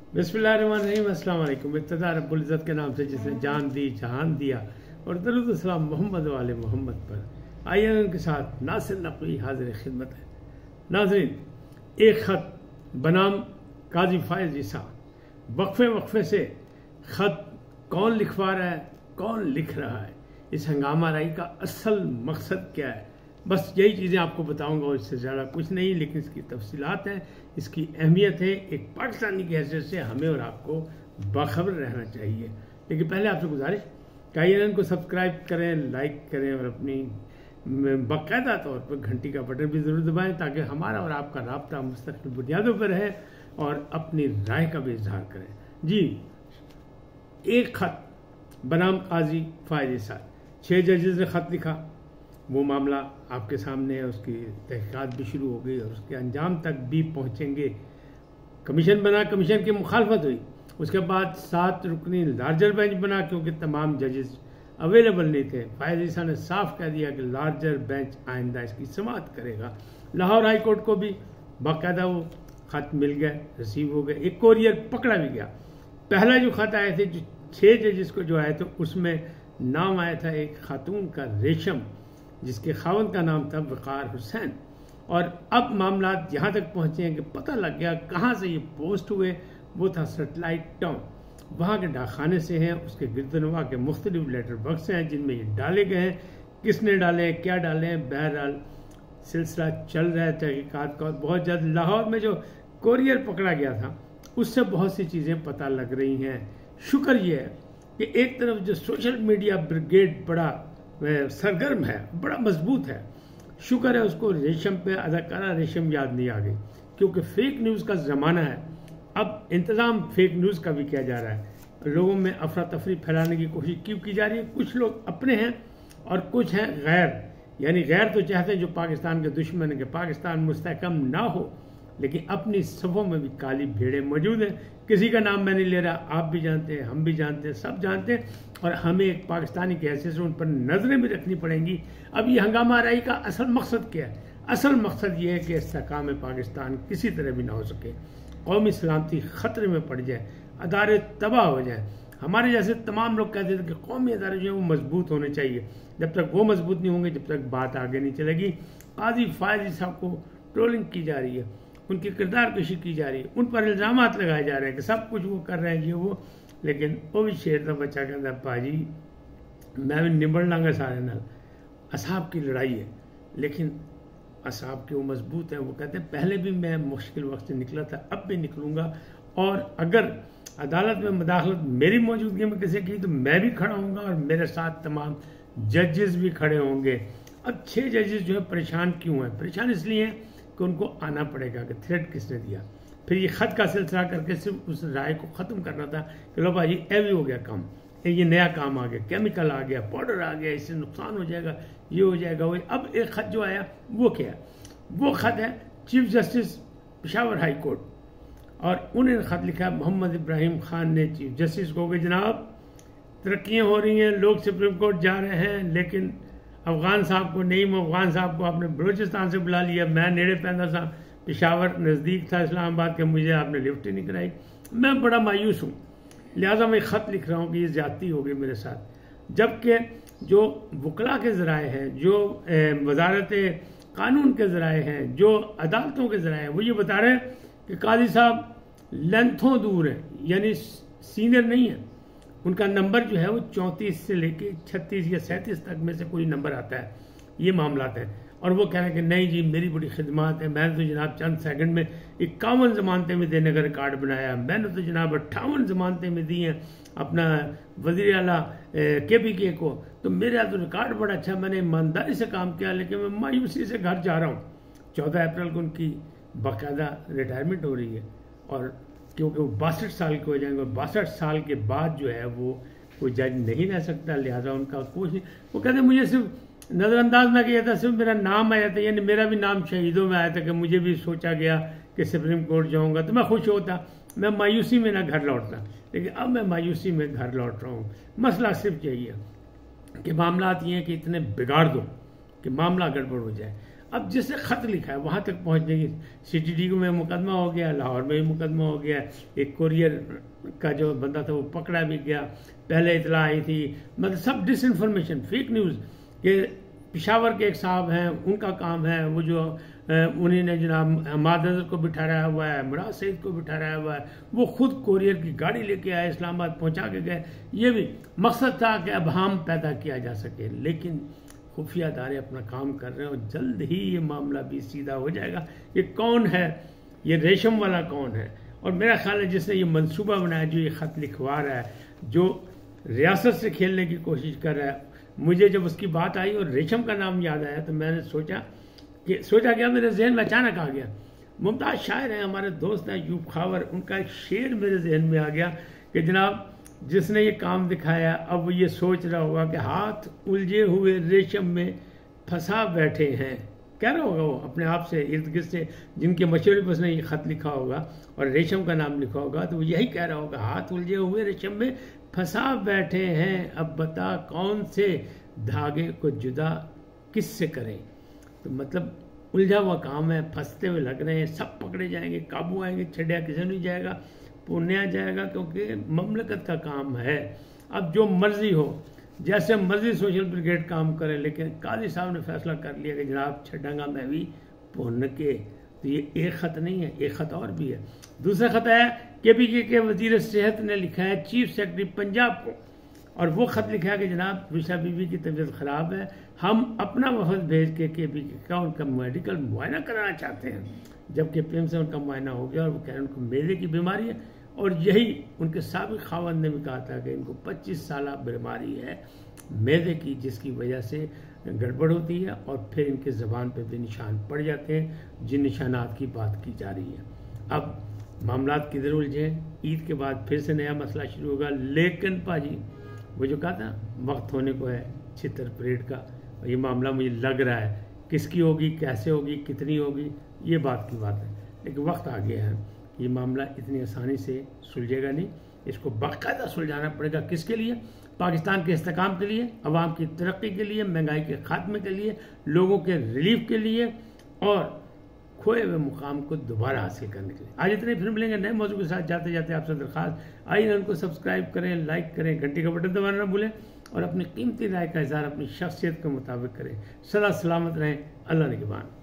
बिस्मिल्लाहिर्रहमानिर्रहीम। अस्सलाम वालेकुम। इब्तिदा रब्बुल इज़्ज़त के नाम से जिसने जान दी जहान दिया और दरूद सलाम मोहम्मद वाले मोहम्मद पर। आइए उनके साथ नासिर नकवी हाजिर खिदमत है। नाज़रीन, एक ख़त बनाम काजी फायज़ ईसा। वक्फे वक्फे से ख़त कौन लिखवा रहा है, कौन लिख रहा है, इस हंगामा राई का असल मकसद क्या है, बस यही चीज़ें आपको बताऊंगा और इससे ज़्यादा कुछ नहीं। लेकिन इसकी तफसीलात हैं, इसकी अहमियत है। एक पाकिस्तानी की हैसियत से हमें और आपको बाखबर रहना चाहिए। लेकिन पहले आपसे गुजारिश कि आइए इनको सब्सक्राइब करें, लाइक करें और अपनी बाकायदा तौर पर घंटी का बटन भी ज़रूर दबाएं ताकि हमारा और आपका राब्ता मुस्तकिल बुनियादों पर रहे और अपनी राय का भी इजहार करें। जी, एक ख़त बनाम काजी फायज़ ईसा। 6 जजेस ने ख़त लिखा। वो मामला आपके सामने है, उसकी तहकीकात भी शुरू हो गई और उसके अंजाम तक भी पहुंचेंगे। कमीशन बना, कमीशन की मुखालफत हुई। उसके बाद 7 रुकनी लार्जर बेंच बना क्योंकि तमाम जजेस अवेलेबल नहीं थे। फायज़ ईसा ने साफ कह दिया कि लार्जर बेंच आइंदा इसकी समाअत करेगा। लाहौर हाई कोर्ट को भी बाकायदा वो ख़त मिल गए, रिसीव हो गए। एक कोरियर पकड़ा भी गया। पहला जो ख़त आए थे, जो 6 जजेस को जो आए थे, उसमें नाम आया था एक खातून का, रेशम, जिसके खावंद का नाम था वक़ार हुसैन। और अब मामला यहाँ तक पहुँचे हैं कि पता लग गया कहाँ से ये पोस्ट हुए। वो था सेटेलाइट टाउन, वहाँ के डाकखाने से हैं। उसके गिरदनवा के मुख्तलिफ लेटर बॉक्स हैं जिनमें ये डाले गए हैं। किसने डाले हैं, क्या डाले हैं, बहरहाल सिलसिला चल रहा है तहकीकात का। बहुत जल्द लाहौर में जो कोरियर पकड़ा गया था उससे बहुत सी चीज़ें पता लग रही हैं। शुक्र ये है कि एक तरफ जो सोशल मीडिया ब्रिगेड बड़ा सरगर्म है, बड़ा मजबूत है, शुक्र है उसको रेशम पे अदाकारा रेशम याद नहीं आ गई, क्योंकि फेक न्यूज़ का ज़माना है। अब इंतज़ाम फेक न्यूज़ का भी किया जा रहा है। लोगों में अफरा तफरी फैलाने की कोशिश क्यों की जा रही है। कुछ लोग अपने हैं और कुछ हैं गैर। यानी गैर तो चाहते हैं जो पाकिस्तान के दुश्मन है कि पाकिस्तान मुस्तहकम ना हो, लेकिन अपनी सफ़ों में भी काली भेड़ें मौजूद हैं। किसी का नाम मैं नहीं ले रहा, आप भी जानते हैं, हम भी जानते हैं, सब जानते हैं। और हमें एक पाकिस्तानी की हैसियत से उन पर नजरें भी रखनी पड़ेंगी। अब ये हंगामा राई का असल मकसद क्या है? असल मकसद ये है कि इस्तेहकाम पाकिस्तान किसी तरह भी ना हो सके, कौमी सलामती खतरे में पड़ जाए, अदारे तबाह हो जाए। हमारे जैसे तमाम लोग कहते थे कि कौमी अदारे जो है वो मजबूत होने चाहिए। जब तक वो मजबूत नहीं होंगे, जब तक बात आगे नहीं चलेगी। काजी फायज़ ईसा को ट्रोलिंग की जा रही है, उनकी किरदार कशी की जा रही है, उन पर इल्ज़ामात लगाए जा रहे हैं कि सब कुछ वो कर रहे हैं, ये वो। लेकिन वो भी शेर का बच्चा कहता पाजी मैं भी निबड़ लांगा सारे नाल। असाब की लड़ाई है, लेकिन असाब के वो मजबूत हैं। वो कहते हैं पहले भी मैं मुश्किल वक्त से निकला था, अब भी निकलूंगा। और अगर अदालत में मुदाखलत मेरी मौजूदगी में किसी की तो मैं भी खड़ा होऊंगा और मेरे साथ तमाम जजेस भी खड़े होंगे। अब 6 जजेस जो है परेशान क्यों हैं? परेशान इसलिए हैं कि उनको आना पड़ेगा कि थ्रेट किसने दिया। फिर ये ख़त का सिलसिला करके सिर्फ उस राय को ख़त्म करना था कि लो भाई ये भी हो गया काम, ये नया काम आ गया, केमिकल आ गया, पाउडर आ गया, इससे नुकसान हो जाएगा, ये हो जाएगा, वो। अब एक ख़त जो आया वो क्या है? वो ख़त है chief justice Peshawar high court, और उन्होंने ख़त लिखा है मोहम्मद इब्राहिम खान ने चीफ जस्टिस को कि जनाब तरक्कियाँ हो रही हैं, लोग सुप्रीम कोर्ट जा रहे हैं, लेकिन अफगान साहब को, नईम अफगान साहब को आपने बलूचिस्तान से बुला लिया। मैं नेड़े पैदा था, पेशावर नज़दीक था इस्लामाबाद के, मुझे आपने लिफ्ट ही नहीं कराई। मैं बड़ा मायूस हूँ, लिहाजा मैं ख़त लिख रहा हूँ कि ये ज़्यादती हो गई मेरे साथ। जबकि जो वकला के ज़राए हैं, जो वजारत कानून के ज़राए हैं, जो अदालतों के ज़राए हैं, वो ये बता रहे हैं कि काजी साहब लेंथों दूर हैं, यानी सीनियर नहीं है। उनका नंबर जो है वो 34 से लेके 36 या 37 तक में से कोई नंबर आता है। ये मामलात हैं। और वो कह रहे हैं कि नहीं जी मेरी बड़ी खिदमत है, मैंने तो जनाब चंद सेकंड में 51 ज़मानतें में देने का रिकॉर्ड बनाया, मैंने तो जनाब 58 ज़मानतें में दी हैं अपना वज़ीर आला KPK को, तो मेरे यहाँ तो रिकॉर्ड बड़ा अच्छा, मैंने ईमानदारी से काम किया। लेकिन मैं मायूसी से घर जा रहा हूँ। 14 अप्रैल को उनकी बाकायदा रिटायरमेंट हो रही है, और क्योंकि वो 62 साल के हो जाएंगे, 62 साल के बाद जो है वो कोई जज नहीं रह सकता। लिहाजा उनका कोशिश, वो कहते मुझे सिर्फ नज़रअंदाज ना किया था, सिर्फ मेरा नाम आया था, यानी मेरा भी नाम शहीदों में आया था कि मुझे भी सोचा गया कि सुप्रीम कोर्ट जाऊंगा तो मैं खुश होता, मैं मायूसी में ना घर लौटता। लेकिन अब मैं मायूसी में घर लौट रहा हूँ। मसला सिर्फ यही है कि मामला ये हैं कि इतने बिगाड़ दो कि मामला गड़बड़ हो जाए। अब जिसने ख़त लिखा है वहाँ तक पहुँचने की, CTD में मुकदमा हो गया, लाहौर में भी मुकदमा हो गया, एक कोरियर का जो बंदा था वो पकड़ा भी गया, पहले इतला आई थी, मतलब सब डिसइंफॉर्मेशन, फेक न्यूज़ के पेशावर के एक साहब हैं, उनका काम है वो जो उन्हीं ने जनाब हमाद अजहर को बिठाया हुआ है, मुराद सईद को बिठाया हुआ है, वो खुद कोरियर की गाड़ी लेके आए, इस्लामाबाद पहुंचा के गए। ये भी मकसद था कि अबहम पैदा किया जा सके, लेकिन खुफिया अदारे अपना काम कर रहे हैं और जल्द ही ये मामला भी सीधा हो जाएगा। ये कौन है, ये रेशम वाला कौन है? और मेरा ख्याल है जिसने ये मंसूबा बनाया, जो ये ख़त लिखवा रहा है, जो रियासत से खेलने की कोशिश कर रहा है, मुझे जब उसकी बात आई और रेशम का नाम याद आया तो मैंने सोचा क्या मेरे जहन में अचानक आ गया। मुमताज़ शायर हैं, हमारे दोस्त हैं यूब खावर, उनका एक शेर मेरे जहन में आ गया कि जनाब जिसने ये काम दिखाया अब वो ये सोच रहा होगा कि हाथ उलझे हुए रेशम में फंसा बैठे हैं। कह रहा होगा वो अपने आप से, इर्द गिर्द से जिनके मशवरे पर उसने ये ख़त लिखा होगा और रेशम का नाम लिखा होगा, तो वो यही कह रहा होगा, हाथ उलझे हुए रेशम में फंसा बैठे हैं, अब बता कौन से धागे को जुदा किससे करें। तो मतलब उलझा हुआ काम है, फंसते हुए लग रहे हैं, सब पकड़े जाएंगे, काबू आएंगे, छड़िया किसी नहीं जाएगा, पुण्या जाएगा, क्योंकि ममलकत का काम है। अब जो मर्जी हो, जैसे मर्जी सोशल ब्रिगेड काम करे, लेकिन काजी साहब ने फैसला कर लिया कि जनाब छड़ांगा मैं भी पुण्य के। तो ये एक ख़त नहीं है, एक ख़त और भी है। दूसरा ख़त है KPK के वज़ीर सेहत ने लिखा है चीफ सेक्रेटरी पंजाब को, और वो ख़त लिखा है कि जनाब विशा बीबी की तबीयत ख़राब है, हम अपना वफद भेज के KPK का उनका मेडिकल मुआयना कराना चाहते हैं। जब KPM से उनका मुआयना हो गया और वो कह रहे हैं उनको मैदे की बीमारी है, और यही उनके साबिक़ खावंद ने भी कहा था कि इनको 25 साल बीमारी है मैदे की, जिसकी वजह से गड़बड़ होती है और फिर इनके ज़बान पे भी निशान पड़ जाते हैं, जिन निशानात की बात की जा रही है। अब मामलात किधर उलझे, ईद के बाद फिर से नया मसला शुरू होगा। लेकिन पाजी वो जो कहा था वक्त होने को है छितर परेड का, और ये मामला मुझे लग रहा है किसकी होगी, कैसे होगी, कितनी होगी, ये बात की बात है। लेकिन वक्त आ गया है, ये मामला इतनी आसानी से सुलझेगा नहीं, इसको बाकायदा सुलझाना पड़ेगा। किसके लिए? पाकिस्तान के इस्तेकाम के लिए, अवाम की तरक्की के लिए, महंगाई के खात्मे के लिए, लोगों के रिलीफ के लिए और खोए हुए मुकाम को दोबारा हासिल करने के लिए। आज इतने, फिर मिलेंगे नए मौजूद के साथ। जाते जाते आपसे दरख्वास्त, आइए उनको सब्सक्राइब करें, लाइक करें, घंटी का बटन दबाना ना भूलें और अपनी कीमती राय का इज़हार अपनी शख्सियत के मुताबिक करें। सदा सलामत रहें। अल्लाह निगहबान।